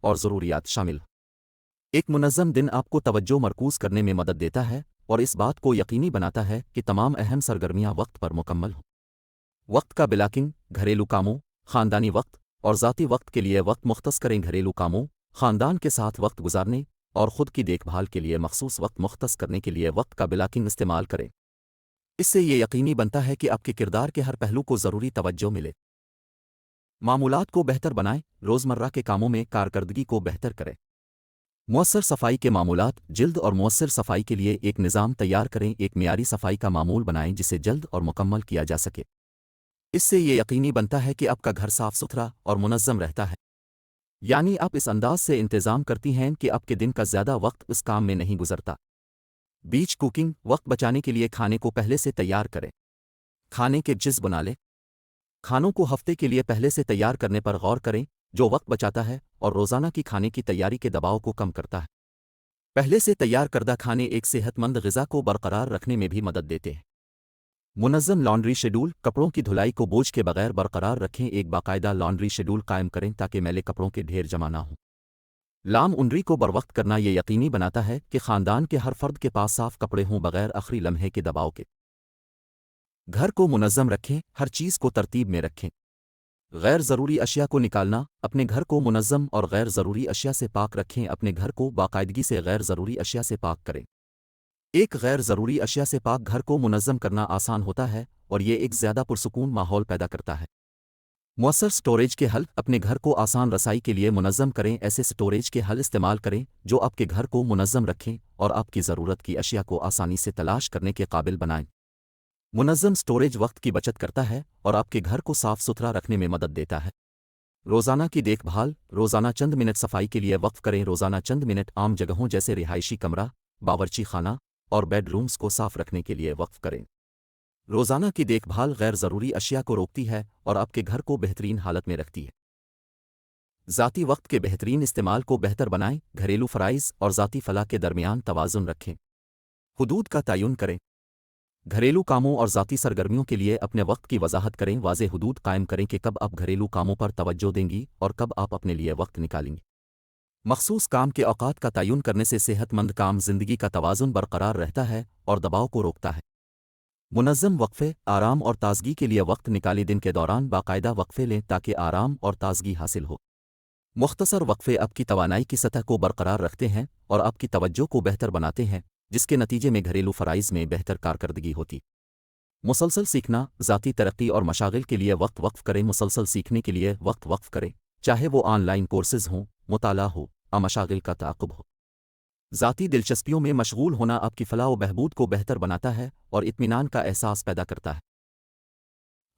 اور ضروریات شامل ہوں۔ ایک منظم دن آپ کو توجہ مرکوز کرنے میں مدد دیتا ہے اور اس بات کو یقینی بناتا ہے کہ تمام اہم سرگرمیاں وقت پر مکمل ہوں۔ وقت کا بلاکنگ، گھریلو کاموں، خاندانی وقت اور ذاتی وقت کے لیے وقت مختص کریں۔ گھریلو کاموں، خاندان کے ساتھ وقت گزارنے اور خود کی دیکھ بھال کے لیے مخصوص وقت مختص کرنے کے لیے وقت کا بلاکنگ استعمال کریں۔ اس سے یہ یقینی بنتا ہے کہ آپ کے کردار کے ہر پہلو کو ضروری توجہ ملے۔ معمولات کو بہتر بنائیں، روزمرہ کے کاموں میں کارکردگی کو بہتر کریں۔ مؤثر صفائی کے معمولات، جلد اور مؤثر صفائی کے لیے ایک نظام تیار کریں۔ ایک معیاری صفائی کا معمول بنائیں جسے جلد اور مکمل کیا جا سکے۔ اس سے یہ یقینی بنتا ہے کہ آپ کا گھر صاف ستھرا اور منظم رہتا ہے، یعنی آپ اس انداز سے انتظام کرتی ہیں کہ آپ کے دن کا زیادہ وقت اس کام میں نہیں گزرتا۔ بیچ کوکنگ، وقت بچانے کے لیے کھانے کو پہلے سے تیار کریں۔ کھانے کے جز بنا لیں۔ کھانوں کو ہفتے کے لیے پہلے سے تیار کرنے پر غور کریں، جو وقت بچاتا ہے اور روزانہ کی کھانے کی تیاری کے دباؤ کو کم کرتا ہے۔ پہلے سے تیار کردہ کھانے ایک صحت مند غذا کو برقرار رکھنے میں بھی مدد دیتے ہیں۔ منظم لانڈری شیڈول، کپڑوں کی دھلائی کو بوجھ کے بغیر برقرار رکھیں۔ ایک باقاعدہ لانڈری شیڈول قائم کریں تاکہ میلے کپڑوں کے ڈھیر جمع نہ ہوں۔ لانڈری کو بروقت کرنا یہ یقینی بناتا ہے کہ خاندان کے ہر فرد کے پاس صاف کپڑے ہوں بغیر آخری لمحے کے دباؤ کے۔ گھر کو منظم رکھیں، ہر چیز کو ترتیب میں رکھیں۔ غیر ضروری اشیاء کو نکالنا، اپنے گھر کو منظم اور غیر ضروری اشیاء سے پاک رکھیں۔ اپنے گھر کو باقاعدگی سے غیر ضروری اشیاء سے پاک کریں۔ ایک غیر ضروری اشیاء سے پاک گھر کو منظم کرنا آسان ہوتا ہے اور یہ ایک زیادہ پرسکون ماحول پیدا کرتا ہے۔ مؤثر سٹوریج کے حل، اپنے گھر کو آسان رسائی کے لیے منظم کریں۔ ایسے سٹوریج کے حل استعمال کریں جو آپ کے گھر کو منظم رکھیں اور آپ کی ضرورت کی اشیاء کو آسانی سے تلاش کرنے کے قابل بنائیں۔ منظم سٹوریج وقت کی بچت کرتا ہے اور آپ کے گھر کو صاف ستھرا رکھنے میں مدد دیتا ہے۔ روزانہ کی دیکھ بھال، روزانہ چند منٹ صفائی کے لیے وقف کریں۔ روزانہ چند منٹ عام جگہوں جیسے رہائشی کمرہ، باورچی خانہ اور بیڈ رومز کو صاف رکھنے کے لیے وقف کریں۔ روزانہ کی دیکھ بھال غیر ضروری اشیاء کو روکتی ہے اور آپ کے گھر کو بہترین حالت میں رکھتی ہے۔ ذاتی وقت کے بہترین استعمال کو بہتر بنائیں۔ گھریلو فرائض اور ذاتی فلاح کے درمیان توازن رکھیں۔ حدود کا تعین کریں۔ گھریلو کاموں اور ذاتی سرگرمیوں کے لیے اپنے وقت کی وضاحت کریں۔ واضح حدود قائم کریں کہ کب آپ گھریلو کاموں پر توجہ دیں گی اور کب آپ اپنے لیے وقت نکالیں گی۔ مخصوص کام کے اوقات کا تعین کرنے سے صحت مند کام زندگی کا توازن برقرار رہتا ہے اور دباؤ کو روکتا ہے۔ منظم وقفے، آرام اور تازگی کے لیے وقت نکالیں۔ دن کے دوران باقاعدہ وقفے لیں تاکہ آرام اور تازگی حاصل ہو۔ مختصر وقفے آپ کی توانائی کی سطح کو برقرار رکھتے ہیں اور آپ کی توجہ کو بہتر بناتے ہیں، جس کے نتیجے میں گھریلو فرائض میں بہتر کارکردگی ہوتی۔ مسلسل سیکھنا، ذاتی ترقی اور مشاغل کے لیے وقت وقف کریں۔ مسلسل سیکھنے کے لیے وقت وقف کریں، چاہے وہ آن لائن کورسز ہوں، مطالعہ ہو یا مشاغل کا تعاقب ہو۔ ذاتی دلچسپیوں میں مشغول ہونا آپ کی فلاح و بہبود کو بہتر بناتا ہے اور اطمینان کا احساس پیدا کرتا ہے۔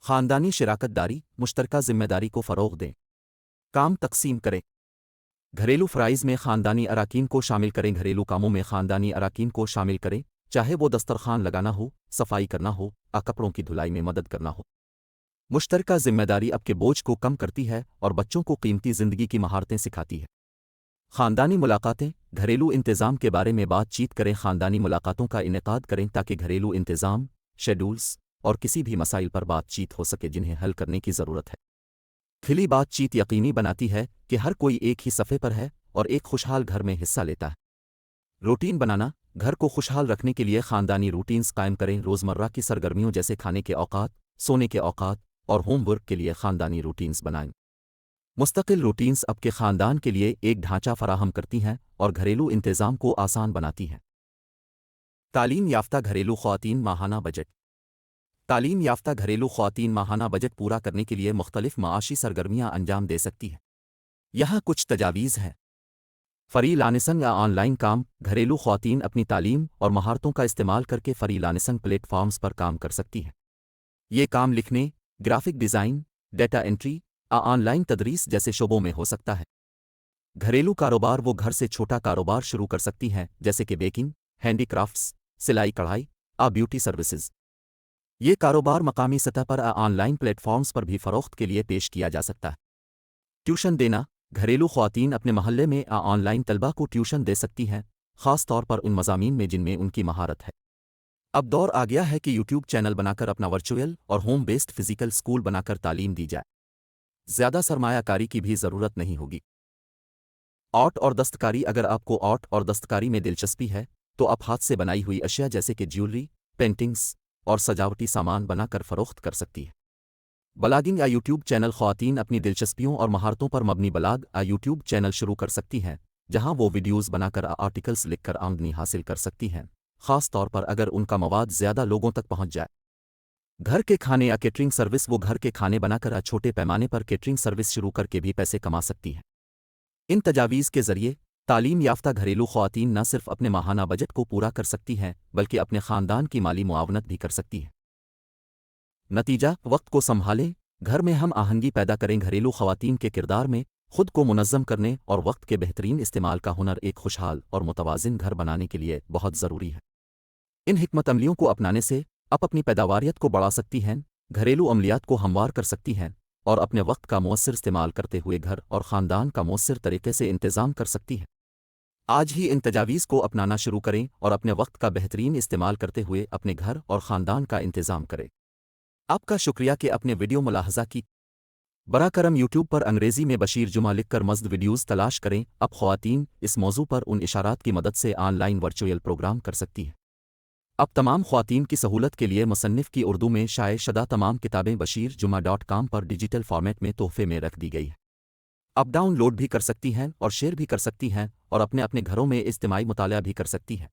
خاندانی شراکت داری، مشترکہ ذمہ داری کو فروغ دیں۔ کام تقسیم کریں۔ گھریلو فرائض میں خاندانی اراکین کو شامل کریں۔ گھریلو کاموں میں خاندانی اراکین کو شامل کریں، چاہے وہ دسترخوان لگانا ہو، صفائی کرنا ہو یا کپڑوں کی دھلائی میں مدد کرنا ہو۔ مشترکہ ذمہ داری آپ کے بوجھ کو کم کرتی ہے اور بچوں کو قیمتی زندگی کی مہارتیں سکھاتی ہے۔ خاندانی ملاقاتیں، گھریلو انتظام کے بارے میں بات چیت کریں۔ خاندانی ملاقاتوں کا انعقاد کریں تاکہ گھریلو انتظام، شیڈولز اور کسی بھی مسائل پر بات چیت ہو سکے جنہیں حل کرنے کی ضرورت ہے۔ کھلی بات چیت یقینی بناتی ہے کہ ہر کوئی ایک ہی صفحے پر ہے اور ایک خوشحال گھر میں حصہ لیتا ہے۔ روٹین بنانا، گھر کو خوشحال رکھنے کے لیے خاندانی روٹینز قائم کریں۔ روزمرہ کی سرگرمیوں جیسے کھانے کے اوقات، سونے کے اوقات اور ہوم ورک کے لیے خاندانی روٹینز بنائیں۔ مستقل روٹینز آپ کے خاندان کے لیے ایک ڈھانچہ فراہم کرتی ہیں اور گھریلو انتظام کو آسان بناتی ہیں۔ تعلیم یافتہ گھریلو خواتین ماہانہ بجٹ۔ تعلیم یافتہ گھریلو خواتین ماہانہ بجٹ پورا کرنے کے لیے مختلف معاشی سرگرمیاں انجام دے سکتی ہیں۔ یہاں کچھ تجاویز ہیں۔ فری لانسنگ یا آن لائن کام، گھریلو خواتین اپنی تعلیم اور مہارتوں کا استعمال کر کے فری لانسنگ پلیٹ فارمز پر کام کر سکتی ہیں۔ یہ کام لکھنے، گرافک ڈیزائن، ڈیٹا انٹری یا آن لائن تدریس جیسے شعبوں میں ہو سکتا ہے۔ گھریلو کاروبار، وہ گھر سے چھوٹا کاروبار شروع کر سکتی ہیں جیسے کہ بیکنگ، ہینڈی کرافٹس، سلائی کڑھائی یا بیوٹی سروسز۔ یہ کاروبار مقامی سطح پر آن لائن پلیٹ فارمز پر بھی فروخت کے لیے پیش کیا جا سکتا ہے۔ ٹیوشن دینا، گھریلو خواتین اپنے محلے میں آن لائن طلبہ کو ٹیوشن دے سکتی ہیں، خاص طور پر ان مضامین میں جن میں ان کی مہارت ہے۔ اب دور آ گیا ہے کہ یوٹیوب چینل بنا کر اپنا ورچوئل اور ہوم بیسڈ فزیکل اسکول بنا کر تعلیم دی جائے۔ زیادہ سرمایہ کاری کی بھی ضرورت نہیں ہوگی۔ آرٹ اور دستکاری اگر آپ کو آرٹ اور دستکاری میں دلچسپی ہے تو آپ ہاتھ سے بنائی ہوئی اشیاء جیسے کہ جیولری، پینٹنگز اور سجاوٹی سامان بنا کر فروخت کر سکتی ہے۔ بلاگنگ یا یوٹیوب چینل خواتین اپنی دلچسپیوں اور مہارتوں پر مبنی بلاگ یا یوٹیوب چینل شروع کر سکتی ہیں جہاں وہ ویڈیوز بنا کر آرٹیکلز لکھ کر آمدنی حاصل کر سکتی ہیں، خاص طور پر اگر ان کا مواد زیادہ لوگوں تک پہنچ جائے۔ گھر کے کھانے یا کیٹرنگ سروس وہ گھر کے کھانے بنا کر چھوٹے پیمانے پر کیٹرنگ سروس شروع کر کے بھی پیسے کما سکتی ہیں۔ ان تجاویز کے ذریعے تعلیم یافتہ گھریلو خواتین نہ صرف اپنے ماہانہ بجٹ کو پورا کر سکتی ہیں بلکہ اپنے خاندان کی مالی معاونت بھی کر سکتی ہیں۔ نتیجہ، وقت کو سنبھالیں، گھر میں ہم آہنگی پیدا کریں۔ گھریلو خواتین کے کردار میں خود کو منظم کرنے اور وقت کے بہترین استعمال کا ہنر ایک خوشحال اور متوازن گھر بنانے کے لیے بہت ضروری ہے۔ ان حکمت عملیوں کو اپنانے سے آپ اپنی پیداواریت کو بڑھا سکتی ہیں، گھریلو عملیات کو ہموار کر سکتی ہیں اور اپنے وقت کا مؤثر استعمال کرتے ہوئے گھر اور خاندان کا مؤثر طریقے سے انتظام کر سکتی ہیں۔ آج ہی ان تجاویز کو اپنانا شروع کریں اور اپنے وقت کا بہترین استعمال کرتے ہوئے اپنے گھر اور خاندان کا انتظام کریں۔ آپ کا شکریہ کہ اپنے ویڈیو ملاحظہ کی۔ براہ کرم یوٹیوب پر انگریزی میں بشیر جمعہ لکھ کر مزید ویڈیوز تلاش کریں۔ اب خواتین اس موضوع پر ان اشارات کی مدد سے آن لائن ورچوئل پروگرام کر سکتی ہیں۔ اب تمام خواتین کی سہولت کے لیے مصنف کی اردو میں شائع شدہ تمام کتابیں بشیرجمعہ.com پر ڈیجیٹل فارمیٹ میں تحفے میں رکھ دی گئی ہیں۔ اب ڈاؤن لوڈ بھی کر سکتی ہیں اور شیئر بھی کر سکتی ہیں اور اپنے گھروں میں اجتماعی مطالعہ بھی کر سکتی ہیں۔